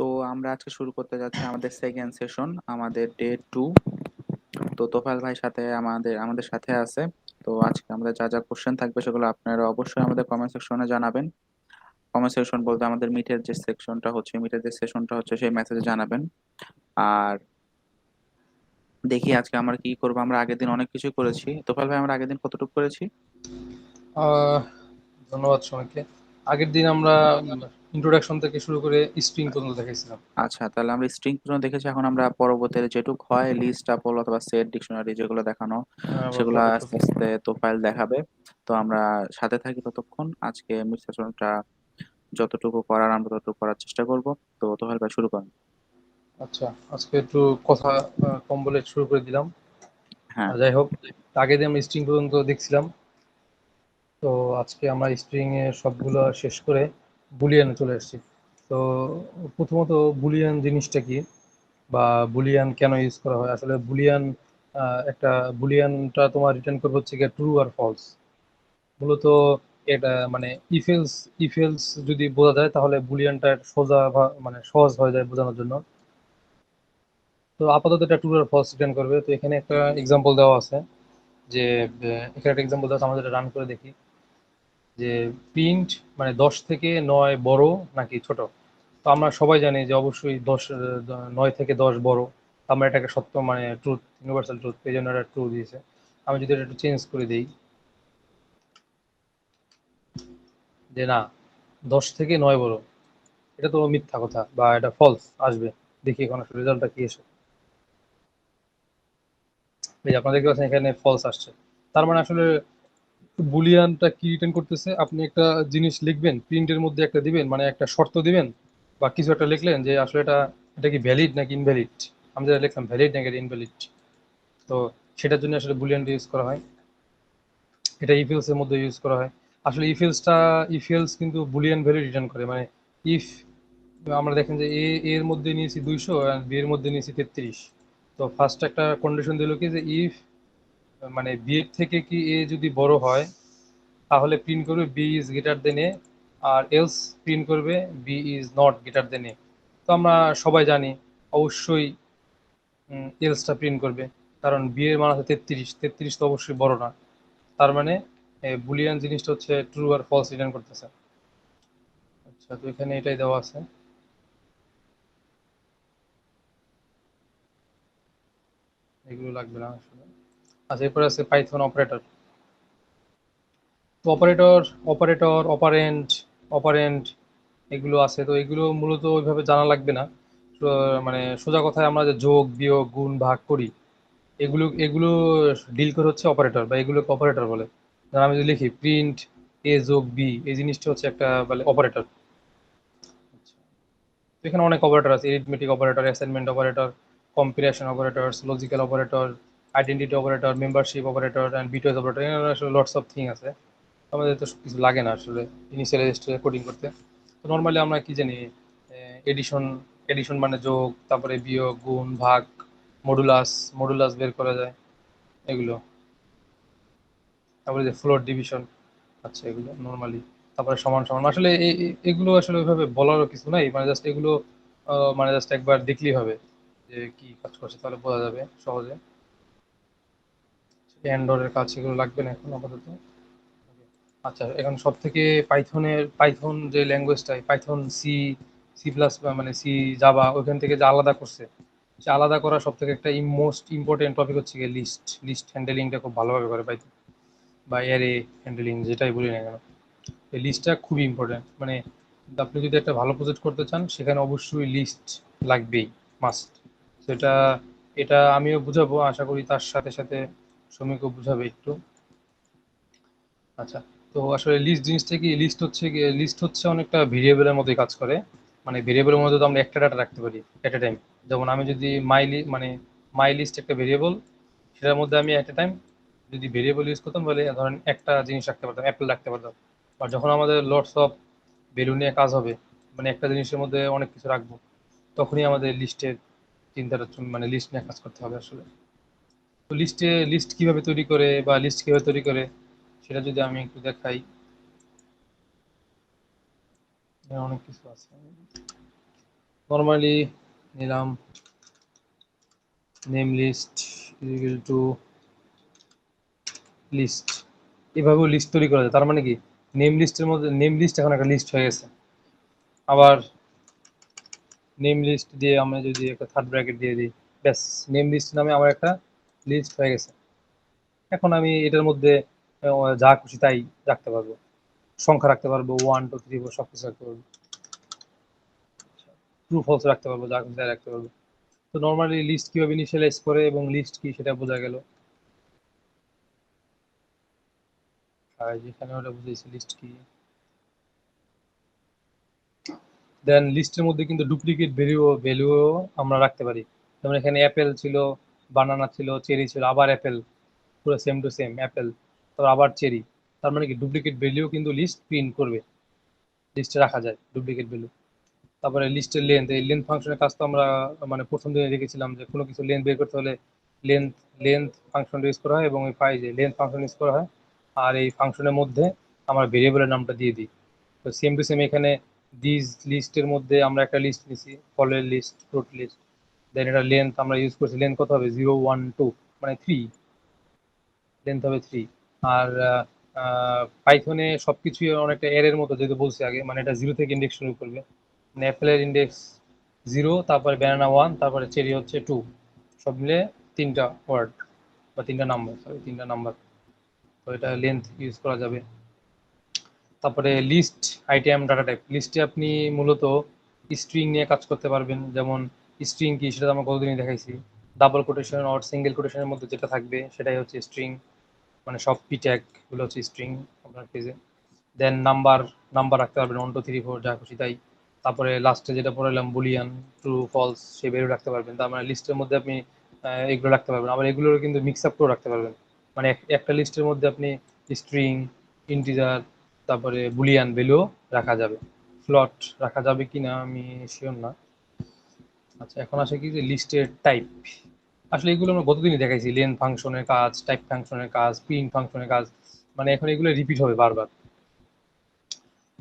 তো আমরা আজকে শুরু করতে যাচ্ছি আমাদের সেকেন্ড সেশন, আমাদের ডে 2। তো তোফায়েল ভাই সাথে আমাদের সাথে আছে। তো আজকে আমাদের যা যা কোশ্চেন থাকবে সেগুলো আপনারা অবশ্যই আমাদের কমেন্ট সেকশনে জানাবেন। কমেন্ট সেকশন বলতে আমাদের মিটের যে সেশনটা হচ্ছে সেই মেসেজে জানাবেন। আর দেখি আজকে আমরা কি করবো। আমরা আগের দিন অনেক কিছু করেছি। তোফায়েল ভাই, আমরা আগের দিন কতটুকু করেছি? আহ, ধন্যবাদ সবাইকে। আগের দিন আমরা ইন্ট্রোডাকশন থেকে শুরু করে স্প্রিং পর্যন্ত দেখেছিলাম। আচ্ছা, তাহলে আমরা স্ট্রিং পর্যন্ত দেখেছি। এখন আমরা পরবর্তীতে যেটুক হয় লিস্ট টাপল অথবা সেট ডিকশনারি যেগুলো দেখানো আবার সেগুলো টপিক আস্তে টপিক আস্তে তোফায়েল দেখাবে। তো আমরা সাথে থাকি ততক্ষণ। আজকে মিড সেশনটা যতটুকু করার আমরা ততটুকু করার চেষ্টা করব। তো তোফায়েল ভাই শুরু করেন। আচ্ছা, আজকে একটু কথা কম বলে শুরু করে দিলাম। হ্যাঁ। যাই হোক, আগে দিয়ে আমরা স্প্রিং পর্যন্ত দেখছিলাম। তো আজকে আমরা স্প্রিং এর সবগুলো শেষ করে বুলিয়ানে চলে এসেছি। তো প্রথমত বুলিয়ান জিনিসটা কি, বা বুলিয়ান কেন ইউজ করা হয়? আসলে বুলিয়ান একটা বুলিয়ানটা তোমার রিটার্ন করবে হচ্ছে গিয়ে ট্রু আর ফলস। মূলত এটা মানে ইফেলস ইফেলস যদি বোঝা যায় তাহলে বুলিয়ানটা সোজা মানে সহজ হয়ে যায় বোঝানোর জন্য। তো আপাতত এটা ট্রু আর ফলস রিটার্ন করবে। তো এখানে একটা এক্সাম্পল দেওয়া আছে যে এখানে একটা এক্সাম্পল দেওয়া আছে, আমাদের রান করে দেখি যে প্রিন্ট মানে 10 থেকে 9 বড় নাকি ছোট। তো আমরা সবাই জানি যে অবশ্যই 9 থেকে 10 বড়। আমরা এটাকে সত্য মানে ট্রুথ, ইউনিভার্সাল ট্রুথ, এই জন্য এটা ট্রু দিয়েছে। আমি যদি এটা একটু চেঞ্জ করে দিই যে না, 10 থেকে 9 বড়, এটা তো মিথ্যা কথা বা এটা ফলস আসবে। দেখি এখন আসলে রেজাল্টটা কি এসে। এই যে আপনারা দেখতে পাচ্ছেন এখানে ফলস আসছে। তার মানে আসলে বুলিয়ানটা কি রিটার্ন করতেছে, আপনি একটা জিনিস লিখবেন, প্রিন্টের মধ্যে একটা দিবেন, মানে একটা শর্ত দিবেন বা কিছু একটা লিখলেন যে আসলে এটা এটা কি ভ্যালিড নাকি ইনভ্যালিড। আমি যেটা লিখলাম ভ্যালিড নাকি ইনভ্যালিড। তো সেটার জন্য আসলে বুলিয়ানটা ইউজ করা হয়। এটা ইফেলস এর মধ্যে ইউজ করা হয়। আসলে ইফেলস কিন্তু বুলিয়ান ভ্যালু রিটার্ন করে, মানে ইফ আমরা দেখেন যে এর মধ্যে নিয়েছি 200 আর বি এর মধ্যে নিয়েছি 33। তো ফার্স্ট একটা কন্ডিশন দিল কি যে ইফ মানে বি এর থেকে কি এ যদি বড় হয় তাহলে প্রিন্ট করবে B is greater than A, আর এলস প্রিন্ট করবে B is not greater than A. তো আমরা সবাই জানি অবশ্যই এলসটা প্রিন্ট করবে, কারণ বি এর মান আছে 33, 33 তো অবশ্যই বড় না। তার মানে বুলিয়ান জিনিসটা হচ্ছে ট্রু আর ফলস রিটার্ন করতেছে। আচ্ছা, তো এখানে এটাই দেওয়া আছে, এগুলো লাগবে না আসলে। আচ্ছা, এরপরে আছে পাইথন অপারেটর। তো অপারেন্ট অপারেন্ট এগুলো আছে। তো এগুলো মূলত ওইভাবে জানা লাগবে না। তো মানে সোজা কথায় আমরা যে যোগ বিয়োগ গুণ ভাগ করি, এগুলো এগুলো ডিল করে হচ্ছে অপারেটর, বা এগুলোকে অপারেটর বলে। যেমন আমি যদি লিখি প্রিন্ট এ যোগ বি, এই জিনিসটা হচ্ছে একটা বলে অপারেটর। তো এখানে অনেক অপারেটর আছে, arithmetic operator, assignment operator, compilation operators, logical operator, identity operator, membership operator and bitwise operator. এখানে আসলে লটস অফ থিং আছে। আমাদের তো কিছু লাগে না আসলে ইনিশিয়াল রেজিস্টারে কোডিং করতে। তো নর্মালি আমরা কি জানি, এডিশন এডিশন মানে যোগ, তারপরে বিয়োগ গুণ ভাগ, মডুলাস মডুলাস বের করা যায় এগুলো। তারপরে যে ফ্লোর ডিভিশন, আচ্ছা এগুলো নর্মালি। তারপরে সমান সমান আসলে এগুলো আসলে ওইভাবে বলারও কিছু নাই, মানে জাস্ট এগুলো মানে জাস্ট একবার দেখলেই হবে যে কি কাজ করছে, তাহলে বোঝা যাবে সহজে। অ্যান্ড্রয়েডের কাজ সেগুলো লাগবে না এখন আপাতত। আচ্ছা, এখন সব থেকে পাইথন যে ল্যাঙ্গুয়েজটা, পাইথন সি, সি প্লাস মানে সি, জাভা, ওইখান থেকে যে আলাদা করছে, সে আলাদা করা সব থেকে একটা মোস্ট ইম্পর্টেন্ট টপিক হচ্ছে গিয়ে লিস্ট। লিস্ট হ্যান্ডেলিংটা খুব ভালোভাবে করে পাইথন, বা অ্যারে হ্যান্ডেলিং যেটাই বলি না কেন। এই লিস্টটা খুবই ইম্পর্টেন্ট। মানে আপনি যদি একটা ভালো প্রজেক্ট করতে চান সেখানে অবশ্যই লিস্ট লাগবেই, মাস্ট। সেটা এটা আমিও বুঝাবো, আশা করি তার সাথে সাথে শ্রমিকও বুঝাবে একটু। আচ্ছা, তো আসলে লিস্ট জিনিসটা কি, লিস্ট হচ্ছে অনেকটা ভেরিয়েবলের মতোই কাজ করে। মানে ভেরিয়েবলের মধ্যে তো আমরা একটা ডাটা রাখতে পারি এট এ টাইম। যেমন আমি যদি মানে মাই লিস্ট একটা ভেরিয়েবল, সেটার মধ্যে আমি এট এ টাইম যদি ভেরিয়েবল ইউজ করতাম তাহলে ধরেন একটা জিনিস রাখতে পারতাম, অ্যাপেল রাখতে পারতাম। আর যখন আমাদের লটস অফ ভ্যালু নিয়ে কাজ হবে, মানে একটা জিনিসের মধ্যে অনেক কিছু রাখবো, তখনই আমাদের লিস্টের চিন্তাটা মানে লিস্ট নিয়ে কাজ করতে হবে আসলে। তো লিস্ট কিভাবে তৈরি করে বা লিস্ট কিভাবে তৈরি করে সেটা যদি আমি একটু দেখাই, এখানে অনেক কিছু আছে। নর্মালি নিলাম name list equal to list. এভাবেও লিস্ট তৈরি করা যায়। তার মানে কি নেম লিস্টের মধ্যে নেম লিস্ট এখন একটা লিস্ট হয়ে গেছে। আবার নেম লিস্ট দিয়ে আমরা যদি একটা থার্ড ব্র্যাকেট দিয়ে দিই, ব্যাস নেম লিস্ট নামে আমার একটা লিস্ট হয়ে গেছে। এখন আমি এটার মধ্যে যা খুশি তাই রাখতে পারবো, সংখ্যা রাখতে পারবো, 1 2 3 4 সব কিছু রাখতে পারবো, ট্রু ফলস রাখতে পারবো, যা খুশি তাই রাখতে পারবো। তো নর্মালি লিস্ট কিভাবে ইনিশিয়ালাইজ করে এবং লিস্ট কি সেটা বোঝা গেল। আর যেখানে ওটা বুঝেছি লিস্ট কি। দেন লিস্টের মধ্যে কিন্তু ডুপ্লিকেট ভ্যালুও আমরা রাখতে পারি। যেমন এখানে অ্যাপেল ছিল, বানানা ছিল, চেরি ছিল, আবার অ্যাপেল, পুরো সেম টু সেম অ্যাপেল, তারপর আবার চেরি। তার মানে কি ডুপ্লিকেট ভ্যালুও কিন্তু লিস্ট প্রিন্ট করবে, লিস্টে রাখা যায় ডুপ্লিকেট ভ্যালু। তারপরে লিস্টের লেন্থ, এই লেন্থ ফাংশনের কাজ তো আমরা মানে প্রথম দিনে দেখেছিলাম যে কোনো কিছু লেন্থ বের করতে হলে লেন্থ লেন্থ ফাংশন ইউজ করা হয় এবং ওই যে লেন্থ ফাংশন ইউজ করা হয়। আর এই ফাংশনের মধ্যে আমরা ভেরিয়েবলের নামটা দিয়ে দিই। তো সেম টু সেম এখানে দিস লিস্টের মধ্যে আমরা একটা লিস্ট নিছি, ফলের লিস্ট, ফ্রুট লিস্ট। দেন এটা লেন্থ আমরা ইউজ করছি, লেন্থ কত হবে 0 1 2, মানে 3, লেন্থ হবে 3। আর পাইথনে সবকিছুই অনেকটা এর মতো, যেহেতু বলছি আগে, মানে এটা 0 থেকে ইন্ডেক্স শুরু করবে। মানে অ্যাপেলের ইন্ডেক্স 0, তারপরে ব্যানানা 1, তারপরে চেরি হচ্ছে 2, সব মিলে 3টা ওয়ার্ড বা 3টা নাম্বার, সরি 3টা নাম্বার। তো এটা লেন্থ ইউজ করা যাবে। তারপরে লিস্ট আইটেম ডাটা টাইপ, লিস্টে আপনি মূলত স্ট্রিং নিয়ে কাজ করতে পারবেন। যেমন স্ট্রিং কি সেটা আমরা কতদিনই দেখাইছি, ডাবল কোটেশন আর সিঙ্গেল কোটেশনের মধ্যে যেটা থাকবে সেটাই হচ্ছে স্ট্রিং, মানে সব পি ট্যাগ গুলো হচ্ছে স্ট্রিং আপনার পেজে। দেন নাম্বার, নাম্বার রাখতে পারবেন 1 2 3 4 যা খুশি তাই। তারপরে লাস্টে যেটা পড়ালাম বুলিয়ান, ট্রু ফলস, সে ভ্যালু রাখতে পারবেন। তার মানে লিস্টের মধ্যে আপনি এগুলো রাখতে পারবেন। আবার এগুলোর কিন্তু মিক্স আপ করেও রাখতে পারবেন। মানে একটা লিস্টের মধ্যে আপনি স্ট্রিং, ইন্টিজার, তারপরে বুলিয়ান ভ্যালু রাখা যাবে। ফ্লট রাখা যাবে কিনা আমি শিওর না। আচ্ছা, এখন আসে কি যে লিস্টের টাইপ। আসলে এগুলো আমরা গতদিনই দেখাইছি, লেন ফাংশনের কাজ, টাইপ ফাংশনের কাজ, প্রিন্ট ফাংশনের কাজ, মানে এখন এগুলো রিপিট হবে বারবার।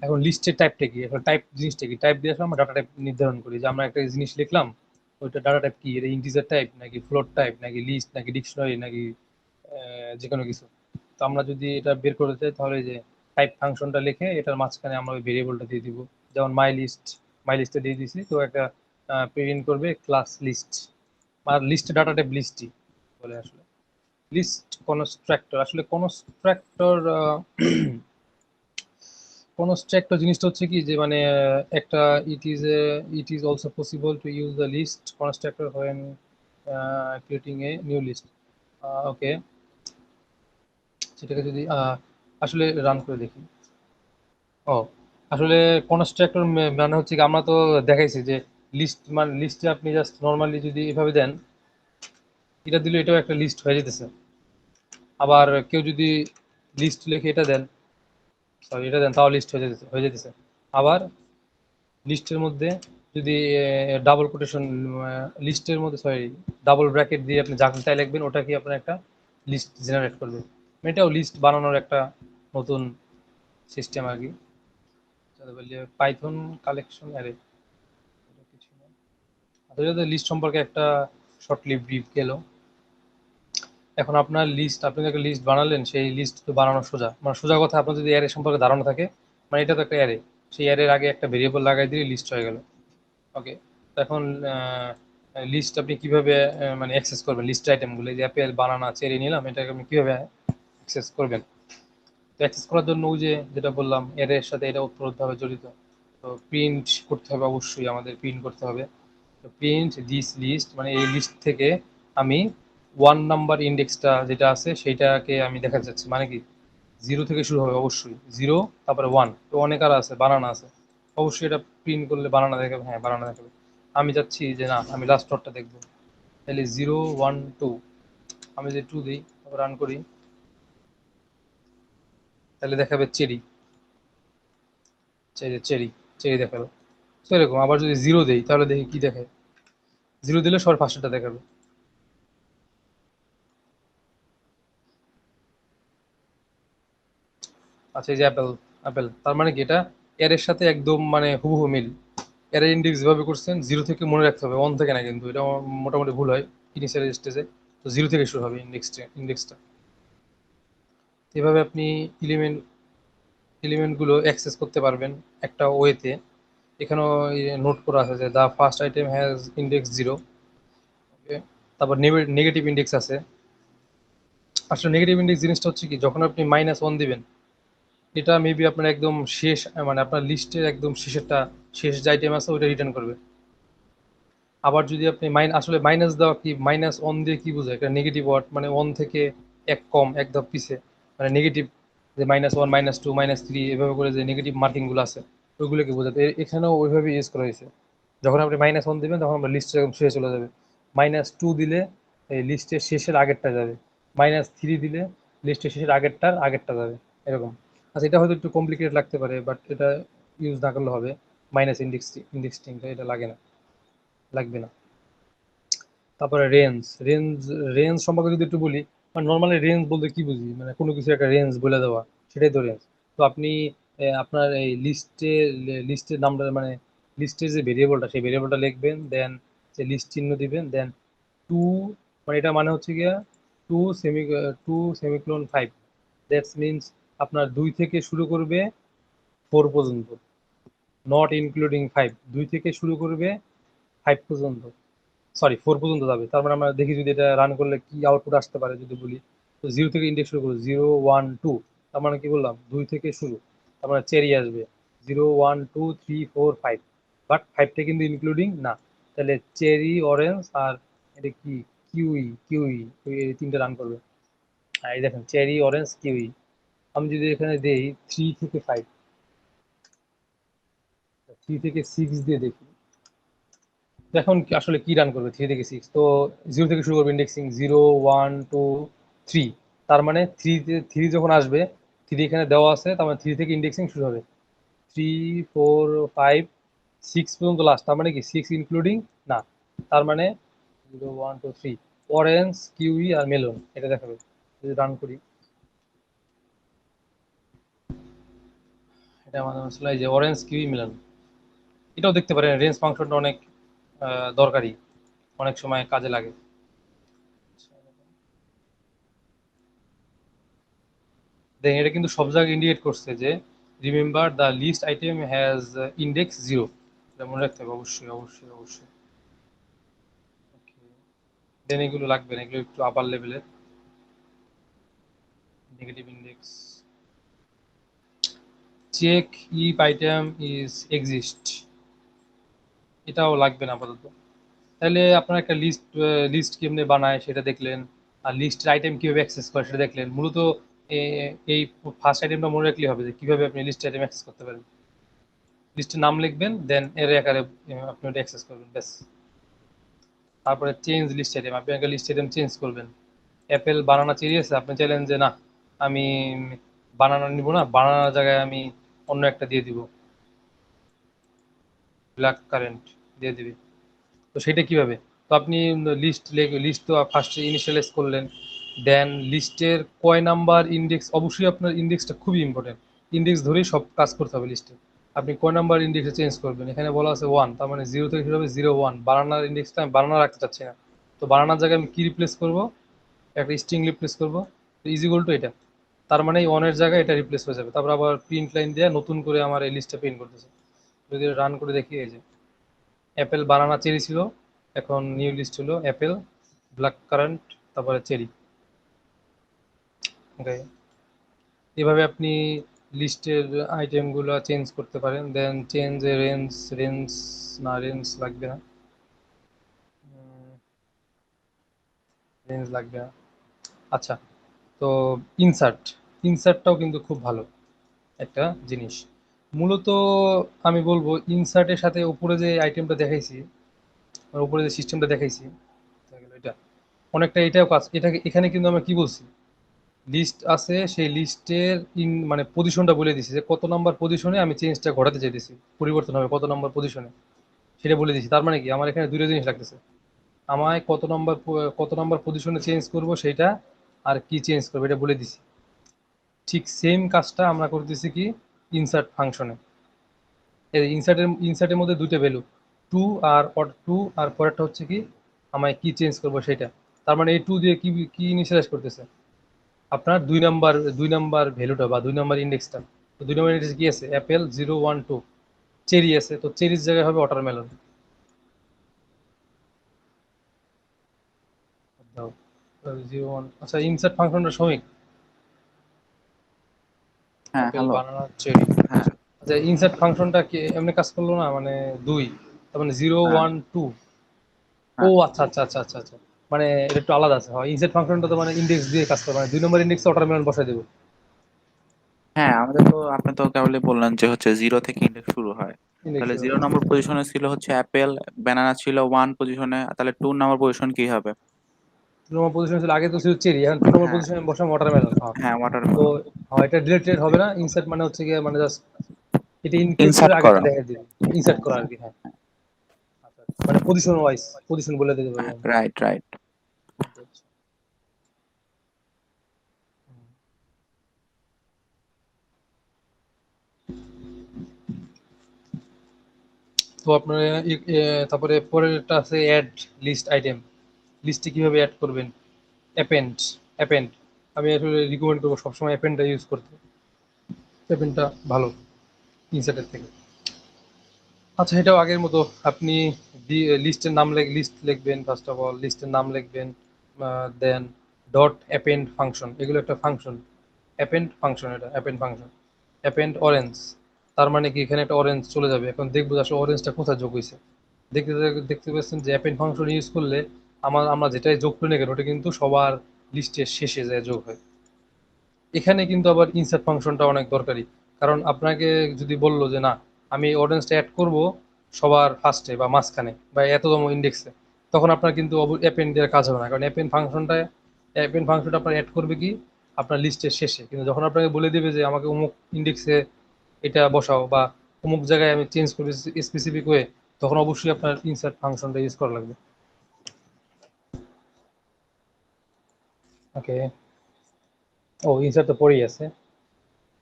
এখন লিস্টের টাইপটা কি, এখন টাইপ জিনিসটা কি, টাইপ দিয়ে আসলে আমরা ডাটা টাইপ নির্ধারণ করি যে আমরা একটা জিনিস লিখলাম, ওইটা ডাটা টাইপ কি, এটা ইন্টিজার টাইপ নাকি ফ্লোট টাইপ নাকি লিস্ট নাকি ডিকশনারি নাকি যে কোনো কিছু। তো আমরা যদি এটা বের করতে চাই তাহলে যে টাইপ ফাংশনটা লিখে এটার মাঝখানে আমরা ওই ভেরিয়েবলটা দিয়ে দিব। যেমন মাই লিস্টে দিয়ে দিছি, তো একটা প্রিন্ট করবে ক্লাস লিস্ট। আর লিস্টে ডাটা টাইপ লিস্টই বলে আসলে। লিস্ট কনস্ট্রাক্টর, আসলে কনস্ট্রাক্টর কনস্ট্রাক্টর জিনিসটা হচ্ছে কি যে মানে একটা it is also possible to use the list constructor when creating a new list. Okay, সেটাকে যদি আসলে রান করে দেখি। ও, আসলে কনস্ট্রাক্টর মানে হচ্ছে কি, আমরা তো দেখাইছি যে লিস্ট মানে লিস্টে আপনি জাস্ট নর্মালি যদি এভাবে দেন, এটা দিলে এটাও একটা লিস্ট হয়ে যেতেছে। আবার কেউ যদি লিস্ট লিখে এটা দেন, সরি এটা দেন, তাও লিস্ট হয়ে যেতেছে। আবার লিস্টের মধ্যে যদি ডাবল কোটেশন, লিস্টের মধ্যে সরি ডাবল ব্র্যাকেট দিয়ে আপনি যা খুশি তাই লিখবেন, ওটা কি আপনার একটা লিস্ট জেনারেট করবে। এটাও লিস্ট বানানোর একটা নতুন সিস্টেম আর কি। পাইথন কালেকশন অ্যারে, কিছু না। আসলে লিস্ট সম্পর্কে একটা শর্টলি ব্রিফ গেল। এখন আপনার লিস্ট, আপনি একটা লিস্ট বানালেন, সেই লিস্ট তো বানানো সোজা, মানে সোজা কথা, আপনার যদি অ্যারে সম্পর্কে ধারণা থাকে, মানে এটা তো একটা অ্যারে, সেই অ্যারের আগে একটা ভেরিয়েবল লাগাই দিয়ে লিস্ট হয়ে গেল। ওকে, এখন লিস্ট আপনি কিভাবে মানে অ্যাক্সেস করবেন, লিস্ট আইটেমগুলো, যে অ্যাপেল বানানা চেরি নিলাম, এটাকে আপনি কিভাবে অ্যাক্সেস করবেন। তো অ্যাক্সেস করার জন্য ওই যে যেটা বললাম, এর সাথে এটা ওতপ্রোতভাবে জড়িত। তো প্রিন্ট করতে হবে, অবশ্যই আমাদের প্রিন্ট করতে হবে। তো প্রিন্ট দিস লিস্ট, মানে এই লিস্ট থেকে আমি 1 নাম্বার ইন্ডেক্সটা যেটা আছে সেইটাকে আমি দেখা যাচ্ছে, মানে কি 0 থেকে শুরু হবে অবশ্যই, 0 তারপরে 1, তো অনেক আর আছে, বানানা আছে, অবশ্যই এটা প্রিন্ট করলে বানানা দেখাবে, হ্যাঁ বানানা দেখাবে। আমি চাচ্ছি যে না, আমি লাস্ট ডটটা দেখবো, তাহলে 0 1 2, আমি যদি 2 দিই তারপর রান করি, তাহলে দেখাবে চেরি, চেরি চেরি চেরি দেখাবে। তো এরকম আবার যদি 0 দেই তাহলে দেখি কি দেখে, 0 দিলে সবার ফার্স্টটা দেখাবে। আচ্ছা, এই যে অ্যাপেল, অ্যাপেল তার মানে কি এটা এর সাথে একদম মানে হুবহু মিল। অ্যারে ইন্ডেক্স যেভাবে করছেন 0 থেকে মনে রাখতে হবে, 1 থেকে না, কিন্তু এটা মোটামুটি ভুল হয় ইনিশিয়াল স্টেজে। তো 0 থেকে শুরু হবে ইন্ডেক্সটা। এভাবে আপনি এলিমেন্ট এলিমেন্টগুলো অ্যাক্সেস করতে পারবেন একটা ওয়েতে। এখানেও নোট করা আছে যে the first item has index 0। ওকে, তারপর নেগেটিভ ইন্ডেক্স আছে। আসলে নেগেটিভ ইন্ডেক্স জিনিসটা হচ্ছে কি, যখন আপনি -1 দিবেন, এটা মেবি আপনার একদম শেষ, মানে আপনার লিস্টের একদম শেষেরটা, শেষ যে আইটেম আছে ওইটা রিটার্ন করবে। আবার যদি আপনি আসলে মাইনাস দেওয়া কি, -1 দিয়ে কি বোঝায়, এটা নেগেটিভ ওয়ার্ড, মানে 1 থেকে এক কম, এক ধাপ পিছে, মানে নেগেটিভ, যে -1 -2 -3 এভাবে করে যে নেগেটিভ মার্কিং গুলো আছে ওইগুলোকে বোঝাতে এখানেও ওইভাবে ইউজ করা হয়েছে। যখন আপনি -1 দিবেন তখন আমরা লিস্টের একদম শেষে চলে যাবে। -2 দিলে এই লিস্টের শেষের আগেরটা যাবে। -3 দিলে লিস্টের শেষের আগেরটার আগেরটা যাবে, এরকম। আচ্ছা, এটা হয়তো একটু কমপ্লিকেটেড লাগতে পারে, বাট এটা ইউজ না করলে হবে। মাইনাস ইন্ডেক্সিংটা এটা লাগবে না। তারপরে রেঞ্জ রেঞ্জ সম্পর্কে যদি একটু বলি, মানে নর্মালি রেঞ্জ বলতে কি বুঝি, মানে কোনো কিছু একটা রেঞ্জ বলে দেওয়া, সেটাই তো রেঞ্জ। তো আপনি আপনার এই লিস্টের নামটা, মানে লিস্টের যে ভেরিয়েবলটা, সেই ভেরিয়েবলটা লিখবেন, দেন যে লিস্ট চিহ্ন দিবেন, দেন টু, মানে এটা মানে হচ্ছে গিয়া to semi to semicolon 5। That's means আপনার 2 থেকে শুরু করবে 4 পর্যন্ত, নট ইনক্লুডিং 5। 2 থেকে শুরু করবে 5 পর্যন্ত, সরি 4 পর্যন্ত যাবে। তারপরে আমরা দেখি যদি এটা রান করলে কি আউটপুট আসতে পারে যদি বলি। তো 0 থেকে ইন্ডেক্স শুরু করবো, 0 1 2, তার মানে কি বললাম 2 থেকে শুরু, তার মানে চেরি আসবে 0 1 2 3 4 5, বাট 5টা কিন্তু ইনক্লুডিং না। তাহলে চেরি, অরেঞ্জ আর এটা কি, কিউই এই তিনটা রান করবে। আর এই দেখেন চেরি, অরেঞ্জ, কিউই। আমি যদি এখানে দেই 3 থেকে 5, 3 থেকে 6 দিয়ে দেখি এখন আসলে কি রান করবে। 3 থেকে 6 তো 0 থেকে শুরু করবে ইন্ডেক্সিং, 0 1 2 3, তার মানে 3 যখন আসবে, 3 এখানে দেওয়া আছে, তার মানে 3 থেকে ইন্ডেক্সিং শুরু হবে। 3 4 5 6 পর্যন্ত লাস্ট, তার মানে কি 6 ইনক্লুডিং না, তার মানে 0 1 2 3 অরেঞ্জ, কিউই আর মেলন এটা দেখাবে। যদি রান করি, এটা আমাদের আসলে এই যে অরেঞ্জ, কিউই, মেলন, এটাও দেখতে পারেন। রেঞ্জ ফাংশনটা অনেক দরকারি, অনেক সময় কাজে লাগে। দেন এটা কিন্তু সব জায়গায় ইন্ডিকেট করছে যে remember the list item has index 0, এটা মনে রাখতে হবে অবশ্যই অবশ্যই অবশ্যই। দেন এগুলো লাগবে না, এগুলো একটু আপার লেভেলের। Negative index, check if item is exist, এটাও লাগবে না আপাতত। তাহলে আপনার একটা লিস্ট কেমনে বানায় সেটা দেখলেন, আর লিস্টের আইটেম কিভাবে অ্যাক্সেস করে সেটা দেখলেন। মূলত এই ফার্স্ট আইটেমটা মনে রাখলে হবে যে কিভাবে আপনি লিস্ট আইটেম অ্যাক্সেস করতে পারেন। লিস্টের নাম লিখবেন, দেন এর আকারে আপনি ওটা অ্যাক্সেস করবেন, ব্যাস। তারপরে চেঞ্জ লিস্ট আইটেম, আপনি একটা লিস্ট আইটেম চেঞ্জ করবেন। অ্যাপেল বানানা চেরি আছে, আপনি চাইলেন যে না, আমি বানানা নিব না, বানানার জায়গায় আমি অন্য একটা দিয়ে দিব, ব্ল্যাক কারেন্ট দিয়ে দিবি। তো সেটা কিভাবে, তো আপনি লিস্ট তো ফার্স্টে ইনিশিয়ালাইজ করলেন, দেন লিস্টের কয় নাম্বার ইন্ডেক্স, অবশ্যই আপনার ইন্ডেক্সটা খুবই ইম্পর্টেন্ট। ইন্ডেক্স ধরেই সব কাজ করতে হবে লিস্টে। আপনি কয় নাম্বার ইন্ডেক্সে চেঞ্জ করবেন, এখানে বলা আছে 1, তার মানে 0 থেকে শুরু হবে 0 1। বানানার ইন্ডেক্সটা আমি বানানা রাখতে চাচ্ছি না, তো বানানার জায়গায় আমি কি রিপ্লেস করব, একটা স্ট্রিং রিপ্লেস করব, ইজ ইকুয়াল টু এটা, তার মানে এই ওয়ানের জায়গায় এটা রিপ্লেস হয়ে যাবে। তারপর আবার প্রিন্ট লাইন দিয়ে নতুন করে আমার এই লিস্টটা প্রিন্ট করতেছে। যদি রান করে দেখি, এই যে অ্যাপেল বানানা চেরি ছিল, এখন নিউ লিস্ট হলো অ্যাপেল, ব্ল্যাক কারেন্ট, তারপরে চেরি। ওকে, এভাবে আপনি লিস্টের আইটেমগুলো চেঞ্জ করতে পারেন। দেন চেঞ্জ রেঞ্জ না, রেঞ্জ লাগবে না, রেঞ্জ লাগবে না। আচ্ছা, তো ইনসার্ট, ইনসার্টটাও কিন্তু খুব ভালো একটা জিনিস। মূলত আমি বলবো ইনসার্টের সাথে উপরে যে আইটেমটা দেখাইছি, আর উপরে যে সিস্টেমটা দেখাইছি, এটা অনেকটা এটাও কাজ। এটাকে এখানে কিন্তু আমরা কি বলছি, লিস্ট আছে, সেই লিস্টের মানে পজিশনটা বলে দিছি যে কত নাম্বার পজিশনে আমি চেঞ্জটা ঘটাতে চাইতেছি, পরিবর্তন হবে কত নাম্বার পজিশনে, সেটা বলে দিছি। তার মানে কি আমার এখানে দুটো জিনিস লাগতেছে, আমায় কত নাম্বার পজিশনে চেঞ্জ করব সেইটা, আর কি চেঞ্জ করবো এটা বলে দিছি। ঠিক সেম কাজটা আমরা করতেছি কি ইনসার্ট ফাংশনে। এই ইনসার্টের মধ্যে দুইটা ভ্যালু, টু আর টু, আর পরেরটা হচ্ছে কি আমায় কি চেঞ্জ করবো সেটা। তার মানে এই টু দিয়ে কি কি ইনিশিয়ালাইজ করতেছে আপনার দুই নাম্বার ভ্যালুটা বা দুই নাম্বার ইন্ডেক্সটা। তো দুই নাম্বার ইন্ডেক্স কি আছে, অ্যাপেল 0 1 2, চেরি আছে, তো চেরির জায়গায় হবে ওয়াটারমেলন। দাও 0 1, আচ্ছা ইনসার্ট ফাংশনটা শ্রমিক, হ্যাঁ, অ্যাপেল হ্যালো। বানানা চেরি। হ্যাঁ, আচ্ছা ইনসার্ট ফাংশনটা কি এমনি কাজ করলো না, মানে দুই, তার মানে জিরো হ্যাঁ, ওয়ান টু ও হ্যাঁ, আচ্ছা আচ্ছা আচ্ছা আচ্ছা আচ্ছা, মানে এটা একটু আলাদা আছে। হয় ইনসার্ট ফাংশনটা তো মানে ইন্ডেক্স দিয়ে কাজ করে, মানে দুই নম্বর ইন্ডেক্সে ওয়াটারমেলন বসাই দেবো। হ্যাঁ, আমাদের তো আপনি তো কেবলই বললেন যে হচ্ছে জিরো থেকে ইন্ডেক্স শুরু হয়। ইন্ডেক্স তাহলে 0 নম্বর পজিশনে ছিল হচ্ছে অ্যাপেল, ব্যানানা ছিল 1 পজিশনে, তাহলে 2 নম্বর পজিশন কি হবে? 2 নম্বর পজিশন ছিল, আগে তো ছিল চেরি, এখন 2 নম্বর হ্যাঁ, পজিশনে বসাম ওয়াটারমেলন। হ্যাঁ, হ্যাঁ, তো ওয়াটারমেলন। হ্যাঁ এটা ডিলেটেড হবে না, ইনসার্ট মানে হচ্ছে গিয়ে মানে জাস্ট এটা ইনক্লুড করে ইনসার্ট আগেরটা করা। দেখা দিবে, ইনসার্ট করা আর কি। হ্যাঁ আচ্ছা আচ্ছা। মানে পজিশন ওয়াইজ পজিশন বলে দিতে পারি আমরা। Right, right. আচ্ছা, আচ্ছা। হুম। তো আপনার তারপরে পরেরটা আছে অ্যাড লিস্ট আইটেম। লিস্টে কিভাবে অ্যাড করবেন, অ্যাপেন্ড অ্যাপেন্ড আমি আসলে রিকমেন্ড করবো সবসময় অ্যাপেন্ডটা ইউজ করতে, অ্যাপেন্ডটা ভালো ইনসার্টের থেকে। আচ্ছা এটাও আগের মতো, আপনি লিস্টের নাম লিস্ট লিখবেন, ফার্স্ট অফ অল লিস্টের নাম লিখবেন, দেন ডট অ্যাপেন্ড ফাংশন, এগুলো একটা ফাংশন, অ্যাপেন্ড ফাংশন, এটা অ্যাপেন্ড ফাংশন। অ্যাপেন্ড অরেঞ্জ, তার মানে কি এখানে একটা অরেঞ্জ চলে যাবে, এখন দেখবো যে আসলে অরেঞ্জটা কোথায় যোগ হয়েছে। দেখতে দেখতে পাচ্ছেন যে অ্যাপেন্ড ফাংশন ইউজ করলে আমরা যেটাই যোগ করি না কেন ওটা কিন্তু সবার লিস্টের শেষে যায় যোগ হয়। এখানে কিন্তু আবার ইনসার্ট ফাংশনটা অনেক দরকারি, কারণ আপনাকে যদি বললো যে না আমি অডিয়েন্সটা অ্যাড করব সবার ফার্স্টে বা মাঝখানে বা এততম ইন্ডেক্সে, তখন আপনার কিন্তু অ্যাপেন্ড দেওয়ার কাজ হবে না, কারণ অ্যাপেন্ড ফাংশনটা আপনার অ্যাড করবে কি আপনার লিস্টের শেষে। কিন্তু যখন আপনাকে বলে দেবে যে আমাকে অমুক ইন্ডেক্সে এটা বসাও বা অমুক জায়গায় আমি চেঞ্জ করবি স্পেসিফিক ওয়ে, তখন অবশ্যই আপনার ইনসার্ট ফাংশনটা ইউজ করা লাগবে। ওকে, ও ইনসার্ট তো পরেই আছে।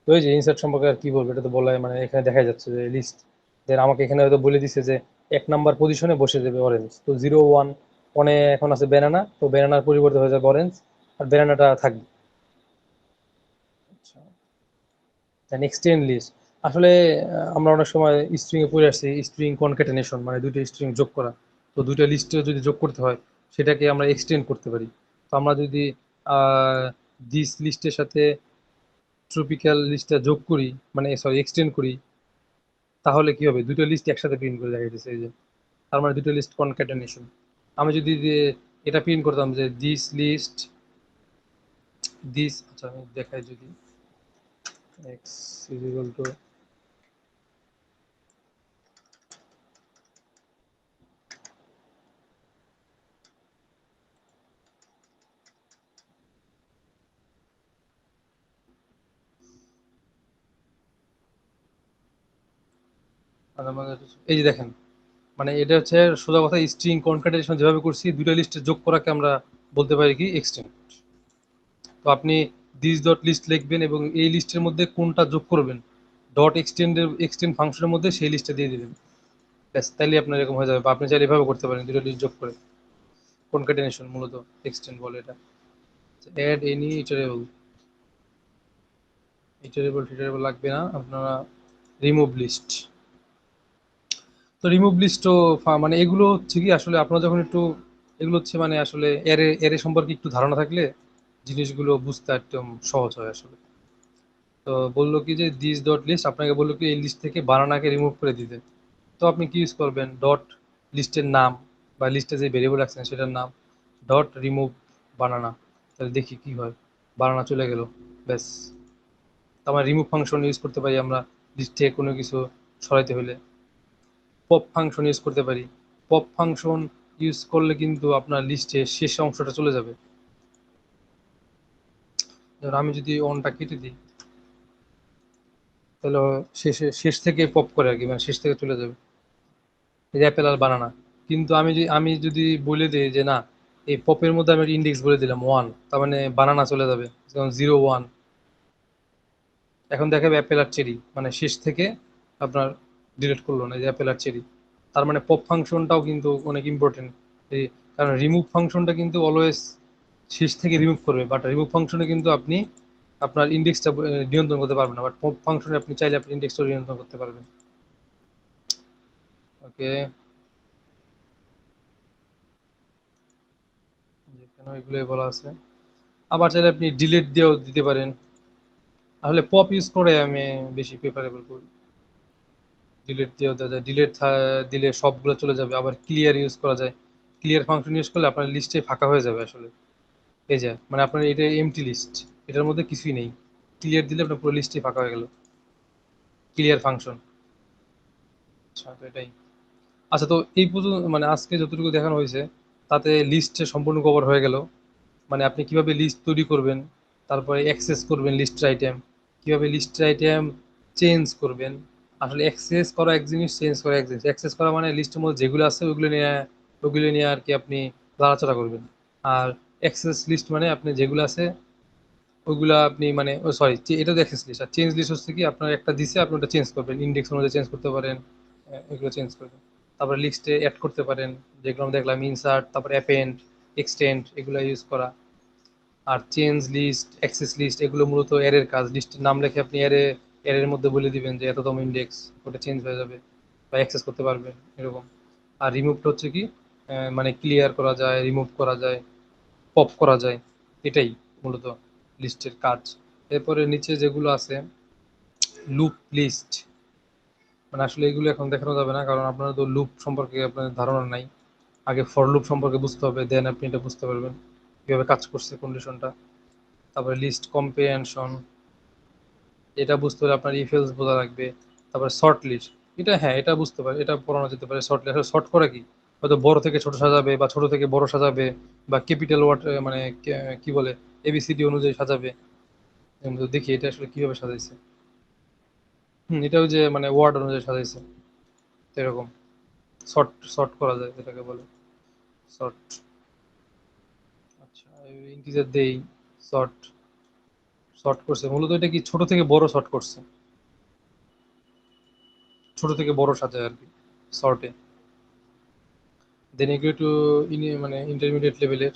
তো এই যে ইনসার্ট সম্পর্কে আর কি বলবো, এটা তো বলা মানে এখানে দেখা যাচ্ছে যে লিস্ট, দেন আমাকে এখানে হয়তো বলে দিছে যে 1 নাম্বার পজিশনে বসে দেবে অরেঞ্জ, তো 0 1 1 এখন আছে ব্যানানা, তো ব্যানানার পরিবর্তে হয়ে যাবে অরেঞ্জ, আর ব্যানানাটা থাকবে। আচ্ছা, দেন এক্সটেন্ড লিস্ট, আসলে আমরা অনেক সময় স্ট্রিং এ পড়ে আসছি স্ট্রিং কনক্যাটেনেশন, মানে দুইটা স্ট্রিং যোগ করা। তো দুইটা লিস্টে যদি যোগ করতে হয় সেটাকে আমরা এক্সটেন্ড করতে পারি। তো আমরা যদি দিস লিস্টের সাথে ট্রপিক্যাল লিস্টটা যোগ করি, মানে সরি এক্সটেন্ড করি, তাহলে কি হবে, দুটো লিস্ট একসাথে প্রিন্ট করে দেখাই দিচ্ছে এই যে, তার মানে দুটো লিস্ট কনক্যাটেনেশন। আমি যদি এটা প্রিন্ট করতাম যে দিস লিস্ট, দিস, আচ্ছা আমি দেখাই যদি এক্স ইজ ইকুয়াল টু, এই যে দেখেন, মানে এটা হচ্ছে সোজা কথা, স্ট্রিং কনক্যাটেনেশন যেভাবে করছি দুইটা লিস্টে যোগ করাকে আমরা বলতে পারি কি এক্সটেন্ড। তো আপনি দিস ডট লিস্ট লিখবেন এবং এই লিস্টের মধ্যে কোনটা যোগ করবেন ডট এক্সটেন্ড ফাংশনের মধ্যে সেই লিস্টটা দিয়ে দিবেন, ব্যাস তাইলে আপনার এরকম হয়ে যাবে। বা আপনি চাইলে এভাবে করতে পারেন দুটো লিস্ট যোগ করে, কনক্যাটেনেশন মূলত এক্সটেন্ড বলে এটা। অ্যাড এনি ইটারেবল, ইটারেবল লাগবে না, আপনারা রিমুভ লিস্ট। তো রিমুভ লিস্টও মানে এগুলো হচ্ছে কি আসলে আপনারা যখন একটু, এগুলো হচ্ছে মানে আসলে এরে এরে সম্পর্কে একটু ধারণা থাকলে জিনিসগুলো বুঝতে একদম সহজ হয় আসলে। তো বললো কি যে দিস ডট লিস্ট, আপনাকে বললো কি এই লিস্ট থেকে বানানাকে রিমুভ করে দিতে। তো আপনি কি ইউজ করবেন, ডট লিস্টের নাম বা লিস্টে যে ভেরিয়েবল রাখছেন সেটার নাম, ডট রিমুভ বানানা, তাহলে দেখি কি হয়, বানানা চলে গেল, ব্যাস। আমার রিমুভ ফাংশন ইউজ করতে পারি আমরা লিস্ট থেকে কোনো কিছু সরাইতে হলে। পপ ফাংশন ইউজ করতে পারি, পপ ফাংশন ইউজ করলে কিন্তু আপনার লিস্টে শেষ অংশটা চলে যাবে। যেমন আমি যদি অনটা কেটে দিই তাহলে শেষ থেকে পপ করে আর কি, মানে শেষ থেকে চলে যাবে, এই অ্যাপেল আর বানানা। কিন্তু আমি যদি বলে দিই যে না এই পপের মধ্যে আমি ইন্ডেক্স বলে দিলাম 1, তার মানে বানানা চলে যাবে, যেমন 0 1, এখন দেখাবে অ্যাপেল আর চেরি, মানে শেষ থেকে আপনার ডিলিট করলো না, যে অ্যাপেল আর চেরি। তার মানে পপ ফাংশনটাও কিন্তু অনেক ইম্পর্টেন্ট। এই কারণ রিমুভ ফাংশনটা কিন্তু অলওয়েজ শেষ থেকে রিমুভ করবে, বাট রিমুভ ফাংশনে কিন্তু আপনি আপনার ইন্ডেক্সটা নিয়ন্ত্রণ করতে পারবেন না, বাট পপ ফাংশনে আপনি চাইলে আপনি ইন্ডেক্সটা নিয়ন্ত্রণ করতে পারবেন। ওকে, যেখানে এগুলোই বলা আছে। আবার চাইলে আপনি ডিলিট দিয়েও দিতে পারেন। আসলে পপ ইউজ করে আমি বেশি প্রেফারেবল করি। ডিলিট দিয়েও দেওয়া যায়, ডিলিট দিলে সবগুলো চলে যাবে। আবার ক্লিয়ার ইউজ করা যায়, ক্লিয়ার ফাংশন ইউজ করলে আপনার লিস্টে ফাঁকা হয়ে যাবে আসলে। এই যে মানে আপনার এটা এমটি লিস্ট, এটার মধ্যে কিছুই নেই। ক্লিয়ার দিলে আপনার পুরো লিস্টে ফাঁকা হয়ে গেল, ক্লিয়ার ফাংশন। আচ্ছা, তো এটাই। আচ্ছা, তো এই পর্যন্ত মানে আজকে যতটুকু দেখানো হয়েছে তাতে লিস্টে সম্পূর্ণ কভার হয়ে গেল। মানে আপনি কিভাবে লিস্ট তৈরি করবেন, তারপরে অ্যাক্সেস করবেন লিস্টের আইটেম, কিভাবে লিস্টের আইটেম চেঞ্জ করবেন। আসলে অ্যাক্সেস করা এক জিনিস, চেঞ্জ করা এক জিনিস। অ্যাক্সেস করা মানে লিস্টের মধ্যে যেগুলো আছে ওইগুলো নিয়ে আর কি আপনি নাড়াচাড়া করবেন। আর অ্যাক্সেস লিস্ট মানে আপনি যেগুলো আছে ওইগুলা আপনি মানে সরি, এটা তো অ্যাক্সেস লিস্ট। আর চেঞ্জ লিস্ট হচ্ছে কি আপনার একটা দিছে, আপনি ওটা চেঞ্জ করবেন, ইন্ডেক্স অনুযায়ী চেঞ্জ করতে পারেন। এগুলো চেঞ্জ করবেন। তারপরে লিস্টে অ্যাড করতে পারেন, যেগুলো আমরা দেখলাম ইনসার্ট, তারপরে অ্যাপেন্ড, এক্সটেন্ড, এগুলো ইউজ করা। আর চেঞ্জ লিস্ট, অ্যাক্সেস লিস্ট এগুলো মূলত অ্যারের কাজ। লিস্টের নাম লিখে আপনি অ্যারের মধ্যে বলে দিবেন যে এততম ইন্ডেক্স, ওটা চেঞ্জ হয়ে যাবে বা অ্যাক্সেস করতে পারবেন এরকম। আর রিমুভটা হচ্ছে কি মানে ক্লিয়ার করা যায়, রিমুভ করা যায়, পপ করা যায়। এটাই মূলত লিস্টের কাজ। এরপরে নিচে যেগুলো আছে লুপ লিস্ট, মানে আসলে এগুলো এখন দেখানো যাবে না, কারণ আপনার তো লুপ সম্পর্কে আপনার ধারণা নাই। আগে ফর লুপ সম্পর্কে বুঝতে হবে, দেন আপনি এটা বুঝতে পারবেন কিভাবে কাজ করছে কন্ডিশনটা। তারপরে লিস্ট কম্প্রিহেনশন, এটা বুঝতে হলে আপনার ইফ এলস বোঝা লাগবে। তারপরে শর্ট লিস্ট, এটা হ্যাঁ এটা বুঝতে পারে, এটা পড়ানো যেতে পারে। শর্ট লিস্ট শর্ট করে কি, হয়তো বড় থেকে ছোট সাজাবে বা ছোট থেকে বড় সাজাবে, বা ক্যাপিটাল ওয়ার্ড মানে কি বলে এবিসিডি অনুযায়ী সাজাবে। তো দেখি এটা আসলে কিভাবে সাজাইছে। এটাও যে মানে ওয়ার্ড অনুযায়ী সাজাইছে, তো এরকম শর্ট শর্ট করা যায় যেটাকে বলে শর্ট। আচ্ছা, ইন্টিজার দেই, শর্ট শর্ট করছে মূলত। এটা কি ছোট থেকে বড় শর্ট করছে, ছোট থেকে বড় সাজায় আর কি শর্টে। দেন এগুলো একটু মানে ইন্টারমিডিয়েট লেভেলের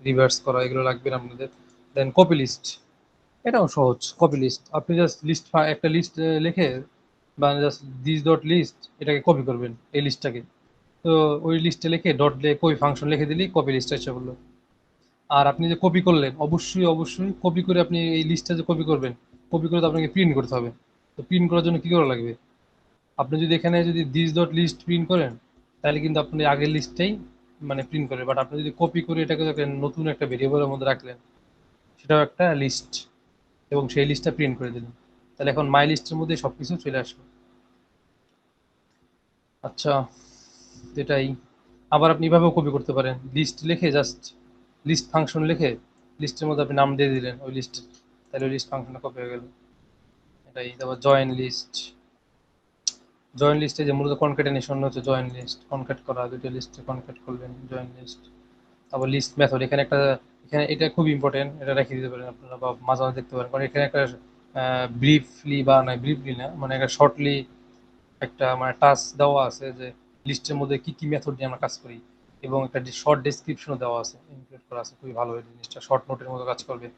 রিভার্স করা, এগুলো লাগবে না আপনাদের। দেন কপি লিস্ট, এটাও সহজ। কপি লিস্ট আপনি জাস্ট লিস্ট, একটা লিস্ট লিখে বা জাস্ট দিস ডট লিস্ট এটাকে কপি করবেন এই লিস্টটাকে। তো ওই লিস্টে লিখে ডট দিয়ে কপি ফাংশন লিখে দিলেই কপি লিস্ট এসে বললো। আর আপনি যে কপি করলেন অবশ্যই অবশ্যই কপি করে আপনি এই লিস্টটা যে কপি করবেন, কপি করে তো আপনাকে প্রিন্ট করতে হবে। তো প্রিন্ট করার জন্য কি করা লাগবে, আপনি যদি এখানে যদি দিস ডট লিস্ট প্রিন্ট করেন তাহলে কিন্তু আপনি আগের লিস্টটাই মানে প্রিন্ট করে। বাট আপনি যদি কপি করে এটাকে নতুন একটা ভেরিয়েবলের মধ্যে রাখলেন, সেটাও একটা লিস্ট, এবং সেই লিস্টটা প্রিন্ট করে দিলেন, তাহলে এখন মাই লিস্টের মধ্যে সবকিছু চলে আসবে। আচ্ছা, এটাই। আবার আপনি এভাবেও কপি করতে পারেন, লিস্ট লিখে জাস্ট লিস্ট ফাংশন লিখে লিস্টের মধ্যে আপনি নাম দিয়ে দিলেন ওই লিস্টের, তাহলে ওই লিস্ট ফাংশনটা কপি হয়ে গেল। এটাই। তারপর জয়েন লিস্ট, জয়েন লিস্টে যে মূলত কনক্যাটেনেশন হচ্ছে জয়েন লিস্ট, কনক্যাট করা, দুটো লিস্টে কনক্যাট করলেন জয়েন লিস্ট। তারপর লিস্ট মেথড, এখানে একটা, এখানে এটা খুব ইম্পর্টেন্ট, এটা রেখে দিতে পারেন আপনারা বা মাঝে মাঝে দেখতে পারেন, কারণ এখানে একটা ব্রিফলি বা না ব্রিফলি না মানে একটা শর্টলি একটা মানে টাস্ক দেওয়া আছে যে লিস্টের মধ্যে কি কি মেথড নিয়ে আমরা কাজ করি, এবং একটা শর্ট ডেসক্রিপশনও দেওয়া আছে, ইনক্লুড করা আছে। খুবই ভালো এই জিনিসটা, শর্ট নোটের মতো কাজ করবে।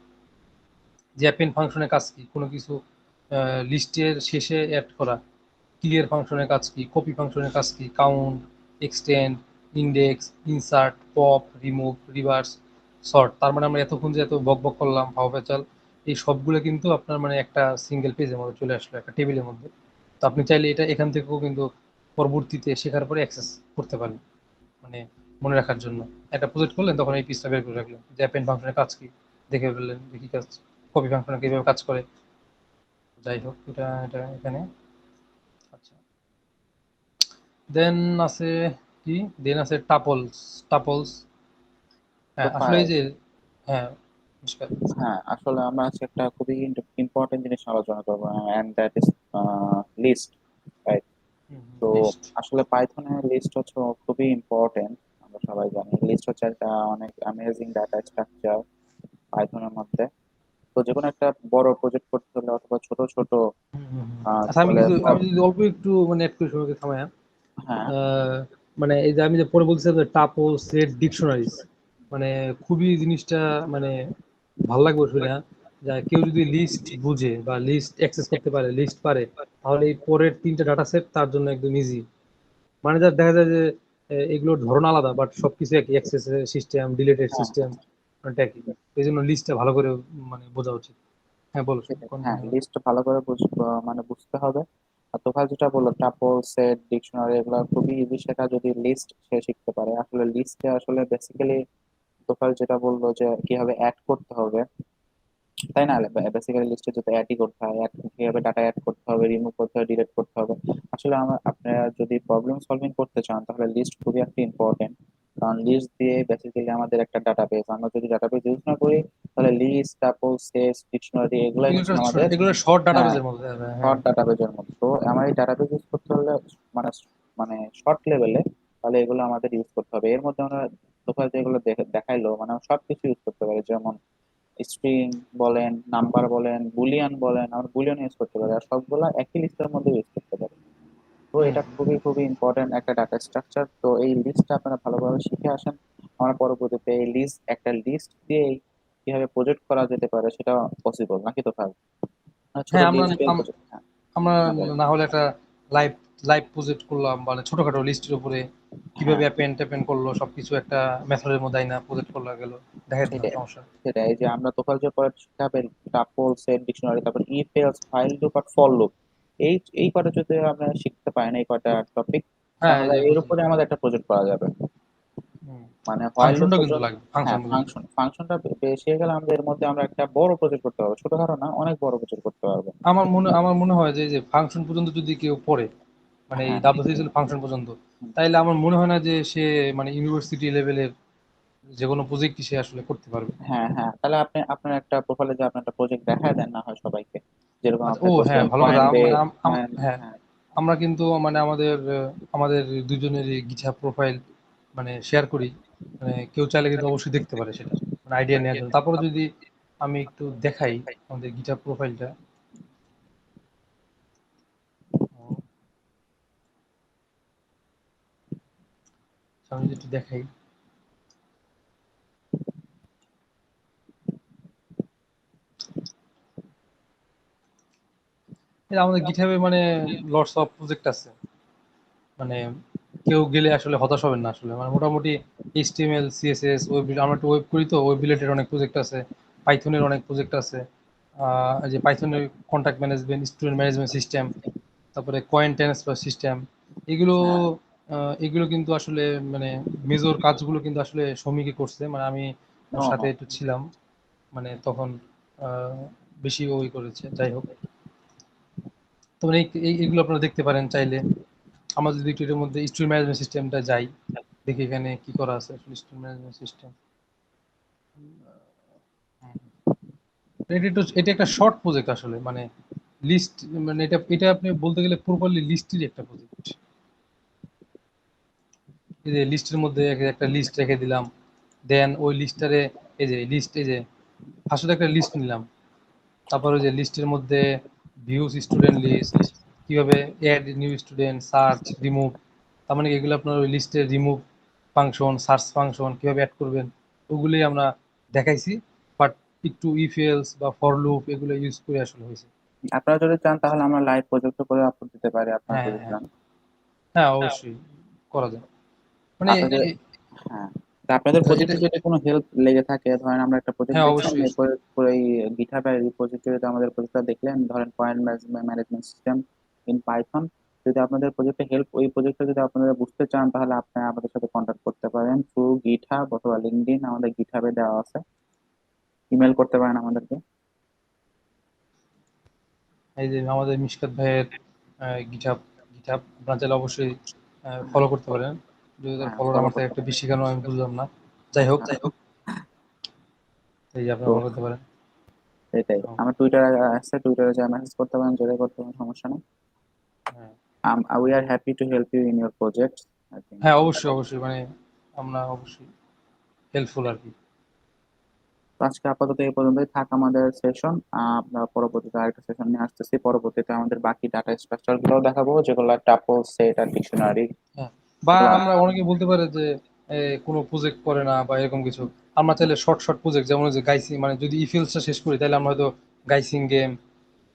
যে অ্যাপেন্ড ফাংশনের কাজ কি, কোনো কিছু লিস্টের শেষে অ্যাড করা। ক্লিয়ার ফাংশনের কাজ কি, কপি ফাংশনের কাজ কি, count, extend, index, insert, pop, remove, reverse, sort. তার মানে আমরা এতক্ষণ যে এত বক বক করলাম ভাও পেঁচাল, এই সবগুলো কিন্তু আপনার মানে একটা সিঙ্গেল পেজের মধ্যে চলে আসলো, একটা টেবিলের মধ্যে। তো আপনি চাইলে এটা এখান থেকেও কিন্তু পরবর্তীতে শেখার পরে অ্যাক্সেস করতে পারেন, মানে মনে রাখার জন্য। একটা প্রজেক্ট করলেন তখন এই পিসটা বের করে রাখলেন যে অ্যাপেন্ড ফাংশনের কাজ কি, দেখে ফেললেন যে কি কাজ, কপি ফাংশনে কিভাবে কাজ করে। যাই হোক, এটা এটা এখানে। আচ্ছা, দেন আছে কি, দেন আছে টাপলস। টাপলস, তো হ্যাঁ আসলে পাই। এই যে, হ্যাঁ নমস্কার। হ্যাঁ, আসলে আমরা আজকে একটা খুবই ইম্পর্টেন্ট জিনিস আলোচনা করবো, and that is list, right? তো লিস্ট। আসলে পাইথনে লিস্ট হচ্ছে খুবই ইম্পর্টেন্ট। আমরা সবাই জানি লিস্ট হচ্ছে একটা অনেক অ্যামেজিং ডাটা স্ট্রাকচার পাইথনের মধ্যে। তো যেকোনো একটা বড় প্রজেক্ট করতে হলে অথবা ছোট ছোট হুম, হুম, হুম। কি আচ্ছা, বলে আমি যদি অল্প একটু মানে এড করি সবাইকে থামায়া। হ্যাঁ আহ, মানে এই যে আমি যে পরে বলছিলাম যে টাপো সেট ডিকশনারিজ, মানে খুবই জিনিসটা মানে ভালো লাগবে শুনে, যে কেউ যদি লিস্ট বুঝে বা লিস্ট অ্যাক্সেস করতে পারে, লিস্ট পারে, তাহলে এই পরের তিনটা ডাটা সেট তার জন্য একদম ইজি। মানে যা দেখা যায় যে এগুলোর ধরন আলাদা, বাট সবকিছু একই, অ্যাক্সেস সিস্টেম, ডিলেটেড হ্যাঁ সিস্টেম, একই। এই জন্য লিস্টটা ভালো করে মানে বোঝা উচিত। হ্যাঁ, বলো, সেটাই, হ্যাঁ কন্টিনিউ। লিস্ট ভালো করে মানে বুঝতে হবে। আর তোফাল যেটা বললো টাপল সেট ডিকশনারি এগুলো খুবই ইজি, সেটা যদি লিস্ট সে শিখতে পারে। আসলে লিস্টে আসলে বেসিক্যালি তোফাল যেটা বললো যে কিভাবে অ্যাড করতে হবে, তাই না? বেসিক্যালি লিস্টে যদি অ্যাডই করতে হয়, অ্যাড কিভাবে ডাটা অ্যাড করতে হবে, রিমুভ করতে হবে, ডিলিট করতে হবে। আসলে আপনারা যদি প্রবলেম সলভিং করতে চান তাহলে লিস্ট খুবই একটা ইম্পর্টেন্ট। কারণ লিস্ট দিয়ে বেসিক্যালি আমাদের একটা ডাটাবেস, আমরা যদি ডাটাবেস ইউজ না করি তাহলে লিস্ট তারপর সেস ডিকশনারি এগুলাই হচ্ছে আমাদের এগুলো শর্ট হ্যাঁ ডাটাবেজের মধ্যে হবে, হ্যাঁ। শর্ট ডাটাবেজের মতো। তো আমার এই ডাটাবেস ইউজ করতে হলে মানে মানে শর্ট লেভেলে, তাহলে এগুলো আমাদের ইউজ করতে হবে। এর মধ্যে আমরা তোফাল যেগুলো দেখাইলো মানে সবকিছু ইউজ করতে পারি, যেমন স্ট্রিং বলেন, নাম্বার বলেন, বুলিয়ান বলেন, আমরা বুলিয়ান ইউজ করতে পারি, আর সবগুলা একই লিস্টের মধ্যে ইউজ করতে পারি। তো হুম। এটা খুবই খুবই ইম্পর্টেন্ট একটা ডাটা স্ট্রাকচার। তো এই লিস্টটা আপনারা ভালোভাবে শিখে আসেন। আমরা পরবর্তীতে এই একটা লিস্ট দিয়ে কিভাবে প্রজেক্ট করা যেতে পারে সেটা পসিবল নাকি তো ভাই? ছোট হ্যাঁ, লিস্ট দিয়ে প্রজেক্ট, হ্যাঁ আমরা হ্যাঁ বলেন। না হলে একটা লাইভ লাইভ প্রজেক্ট করলাম, মানে ছোটখাটো লিস্টের উপরে কিভাবে হ্যাঁ অ্যাপেন্ড ট্যাপেন্ড করলো সবকিছু একটা মেথডের মধ্যে আইনা প্রজেক্ট করলো গেল, দেখাই দিলাম, সেটাই সমস্যা নেই। সেটাই এই যে আমরা তোফাল যে পড়া শিখাবেন টাপল সেট ডিকশনারি, তারপর ইফ এলস ফাইল লুপ আর ফর লুপ, এই এই কটা যদি আমরা শিখতে পারি না, এই কটা টপিক, হ্যাঁ, এই তাহলে যে এর বুঝলাম। উপরে আমাদের একটা প্রজেক্ট করা যাবে। মানে হোয়াইল লুপ ফাংশনটা কিন্তু পর্যন্ত, লাগবে, হ্যাঁ ফাংশন গুলো। ফাংশনটা বেশি হয়ে গেলে আমাদের এর মধ্যে আমরা একটা বড় প্রজেক্ট করতে পারবো, ছোটখাটো না, অনেক বড় প্রজেক্ট করতে পারবো। আমার মনে হয় যে ফাংশন পর্যন্ত যদি কেউ পড়ে, মানে এই হ্যাঁ ডাব্লিউসিএস ফাংশন পর্যন্ত, তাইলে আমার মনে হয় না যে সে মানে ইউনিভার্সিটি লেভেলের যে কোনো প্রজেক্টই সে আসলে করতে পারবে। হ্যাঁ হ্যাঁ, তাহলে আপনি আপনার একটা প্রোফাইলে যে আপনার একটা প্রজেক্ট দেখায় দেন না হয় সবাইকে, যেরকম আচ্ছা, আপনি ও হ্যাঁ, করছিলেন ভালো কথা। কয়েন মানে বেস কয়েন। হ্যাঁ, হ্যাঁ আমরা কিন্তু মানে আমাদের দুজনের গিটহাব প্রোফাইল মানে শেয়ার করি। মানে কেউ চাইলে কিন্তু অবশ্যই দেখতে পারে সেটা, মানে আইডিয়া নেওয়ার জন্য। তারপরে যদি আমি একটু দেখাই আমাদের গিটহাব প্রোফাইলটা, আমি যদি একটু দেখাই, এই যে আমাদের গিটহাবে মানে লটস অফ প্রজেক্ট আছে। মানে কেউ গেলে আসলে হতাশ হবেন না আসলে, মানে মোটামুটি এইচটিএমএল সিএসএস ওয়েব, আমরা একটু ওয়েব করি তো, ওয়েব রিলেটেড অনেক প্রজেক্ট আছে, পাইথনের অনেক প্রজেক্ট আছে। এই যে পাইথনের contact management, student management system, তারপরে কয়েন ট্রান্সফার সিস্টেম, এগুলো হ্যাঁ এগুলো কিন্তু আসলে মানে মেজর কাজগুলো কিন্তু আসলে শ্রমিকই করছে, মানে আমি ওর ও সাথে ও, একটু ছিলাম, মানে তখন বেশি ওই করেছে, যাই হোক। তো মানে এইগুলো আপনারা দেখতে পারেন চাইলে। আমরা যদি একটু এটার মধ্যে স্টুডেন্ট ম্যানেজমেন্ট সিস্টেমটা যাই, দেখি এখানে কি করা আছে আসলে স্টুডেন্ট ম্যানেজমেন্ট সিস্টেম। এটা একটা শর্ট প্রজেক্ট আসলে, মানে লিস্ট, মানে এটা আপনি বলতে গেলে প্রপারলি লিস্টেরই একটা প্রজেক্ট। এই যে লিস্টের মধ্যে একটা লিস্ট রেখে দিলাম, দেন ওই লিস্টারে এই যে লিস্ট, এই যে আসলে একটা লিস্ট নিলাম, তারপর ওই যে লিস্টের মধ্যে ভিউজ স্টুডেন্ট লিস্ট, কিভাবে add new student, search, remove, তার মানে কি এগুলো আপনার ওই লিস্টের রিমুভ ফাংশন, সার্চ ফাংশন কিভাবে অ্যাড করবেন, ওগুলোই আমরা দেখাইছি। বাট একটু ইফ এলস বা ফর লুপ এগুলো ইউজ করে আসলে হয়েছে। আপনারা যদি চান তাহলে আমরা লাইভ প্রজেক্ট করে আপলোড দিতে পারি আপনার হ্যাঁ, হ্যাঁ, প্রজেক্ট। হ্যাঁ, অবশ্যই করা যায়। মানে আপনাদের, হ্যাঁ তা আপনাদের এটা, প্রজেক্টে যদি কোনো হেল্প লেগে থাকে, ধরেন আমরা একটা প্রজেক্ট হ্যাঁ, দেখলাম, অবশ্যই। এরপরে পুরো এই গিটহাবের রিপোজিটরিতে আমাদের প্রজেক্টটা দেখলেন, ধরেন point management system in Python, যদি আপনাদের প্রজেক্টে হেল্প, ওই প্রজেক্টটা যদি আপনারা বুঝতে চান তাহলে আপনারা আমাদের সাথে কন্ট্যাক্ট করতে পারেন থ্রু গিটহাব অথবা লিঙ্কডইন, আমাদের গিটহাবে দেওয়া আছে, ইমেল করতে পারেন আমাদেরকে। এই যে আমাদের মিশকাত ভাইয়ের গিটহাব গিটহাব আপনারা চাইলে অবশ্যই ফলো করতে পারেন। যদি তার হ্যাঁ ফলোর ফলো আমার থেকে করতে একটা পারেন। বেশি কেন আমি বুঝলাম না, যাই হোক, হ্যাঁ এই যে তো আপনারা ফলো করতে পারেন। এটাই, হুম, আমার টুইটারে আছে, টুইটারে যা মেসেজ করতে পারেন, যেটা করতে পারেন, সমস্যা নেই। হ্যাঁ, We are happy to help you in your project, I think. হ্যাঁ, অবশ্যই অবশ্যই, মানে আমরা অবশ্যই হেল্পফুল আর কি। তো আজকে আপাতত এই পর্যন্তই থাক আমাদের সেশন। আমরা পরবর্তীতে আরেকটা সেশন নিয়ে আসতেছি। পরবর্তীতে আমাদের বাকি ডাটা স্ট্রাকচার গুলো দেখাবো, যেগুলো টাপল, সেট আর ডিকশনারি। হ্যাঁ, বা এগুলো আমরা অনেকে বলতে পারে যে কোনো প্রজেক্ট করে না বা এরকম কিছু। আমরা চাইলে শর্ট শর্ট প্রজেক্ট, যেমন ওই যে গাইসিং, মানে যদি ইফেলসটা শেষ করি তাহলে আমরা হয়তো গাইসিং গেম,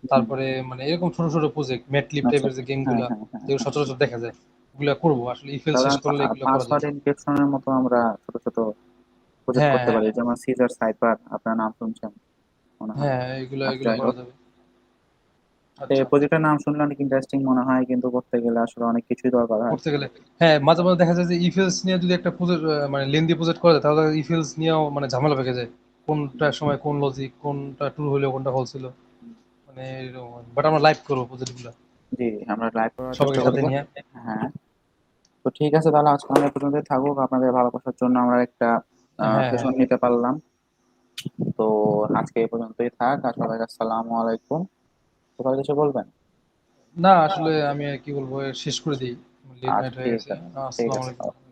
হুম, তারপরে মানে এরকম ছোট ছোট প্রজেক্ট, ম্যাটলিব আচ্ছা, টাইপের যে গেম হ্যাঁ গুলা হ্যাঁ হ্যাঁ যেগুলো হ্যাঁ। সচরাচর দেখা যায়, ওগুলা করবো আসলে। ইফেল শেষ তাহলে করলে এগুলো করা পাসওয়ার্ড যাবে। এনক্রিপশনের মতো আমরা ছোট ছোট প্রজেক্ট হ্যাঁ করতে হ্যাঁ পারি, যেমন সিজার সাইফার, আপনার নাম শুনছেন মনে হয়। হ্যাঁ, এগুলা আচ্ছা, এগুলা যাই করা হোক, যাবে। এই আচ্ছা, প্রজেক্টের নাম শুনলে অনেক ইন্টারেস্টিং মনে হয়, কিন্তু করতে গেলে আসলে অনেক কিছুই দরকার হয়। করতে গেলে হ্যাঁ, মাঝে মাঝে দেখা যায় যে ইফেলস নিয়ে যদি একটা প্রজেক্ট মানে লেন্দি প্রজেক্ট করা যায়, তাহলে ইফেলস নিয়েও মানে ঝামেলা পেকে যায়। কোনটার সময় কোন লজিক, কোনটা ট্রু হইলো কোনটা ফলস ছিল, মানে এরকম। বাট আমরা লাইভ করবো প্রজেক্ট গুলা জি, আমরা লাইভ করার চেষ্টা সবাইকে সাথে করবো। নিয়ে। হ্যাঁ, তো ঠিক আছে, তাহলে আজকে আমরা এ পর্যন্তই থাকুক। আপনাদের ভালোবাসার জন্য আমরা একটা হ্যাঁ হ্যাঁ, সেশন নিতে পারলাম। তো আজকে এই পর্যন্তই থাক, আর সবাইকে আসসালামু আলাইকুম। কোথাও কিছু বলবেন? না আসলে আমি আর কি বলবো, শেষ করে দিই, লেট আচ্ছা, নাইট হয়ে ঠিক গেছে। আছে, ঠিক আসসালামু আছে। আলাইকুম।